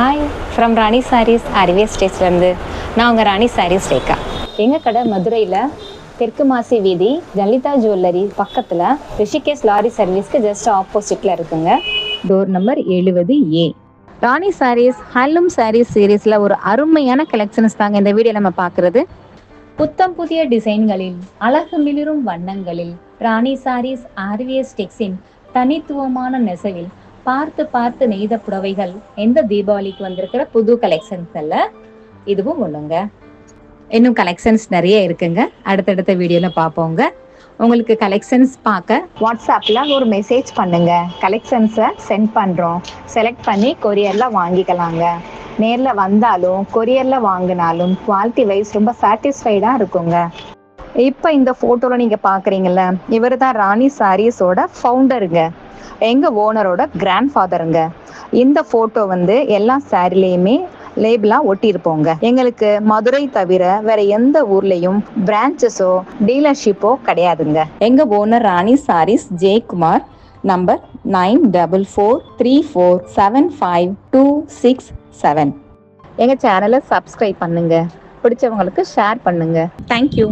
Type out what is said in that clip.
Hi from ராணி சாரீஸ் அறிவே ஸ்டேட்ஸ்லேருந்து நான் உங்கள் ராணி சாரீஸ் ரேகா. எங்கள் கடை மதுரையில் தெற்கு மாசி வீதி லலிதா ஜுவல்லரி பக்கத்தில் ரிஷிகேஷ் லாரி சர்வீஸ்க்கு ஜஸ்ட் ஆப்போசிட்டில் இருக்குங்க. Door number 70A. ராணி சாரீஸ் ஹேண்ட்லூம் சாரீஸ் சீரீஸில் ஒரு அருமையான கலெக்ஷன்ஸ் தாங்க இந்த வீடியோ நம்ம பார்க்குறது. புத்தம் புதிய டிசைன்களில் அழகு மிளிரும் வண்ணங்களில் ராணி சாரீஸ் ஆர்விஎஸ் டெக்ஸின் தனித்துவமான நெசவில் பார்த்து பார்த்து நெய்த புடவைகள் எந்த தீபாவளிக்கு வந்திருக்கிற புது கலெக்ஷன்ஸ் அல்ல, இதுவும் ஒண்ணுங்க. இன்னும் கலெக்ஷன்ஸ் நிறைய இருக்குங்க, அடுத்தடுத்த வீடியோல பார்ப்போங்க. உங்களுக்கு கலெக்ஷன்ஸ் பார்க்க வாட்ஸ்அப்ல ஒரு மெசேஜ் பண்ணுங்க, கலெக்ஷன்ஸை சென்ட் பண்றோம். செலக்ட் பண்ணி கொரியர்ல வாங்கிக்கலாங்க. நேர்ல வந்தாலும் கொரியர்ல வாங்கினாலும் குவாலிட்டி வைஸ் ரொம்ப சாட்டிஸ்ஃபைடா இருக்குங்க. இப்போ இந்த போட்டோல நீங்க பாக்குறீங்கல்ல, இவர் தான் ராணி சாரீஸோட ஃபவுண்டருங்க, எங்க ஓனரோட கிராண்ட் ஃபாதருங்க. இந்த போட்டோ எல்லா சாரிலையுமே லேபிளா ஒட்டியிருப்போங்க. எங்களுக்கு மதுரை தவிர வேற எந்த ஊர்லயும் பிரான்ச்சஸோ டீலர்ஷிப்போ கிடையாதுங்க. எங்க ஓனர் ராணி சாரீஸ் ஜெயக்குமார், நம்பர் 9434752667. எங்க சேனலை சப்ஸ்கிரைப் பண்ணுங்க, பிடிச்சவங்களுக்கு ஷேர் பண்ணுங்க. தேங்க்யூ.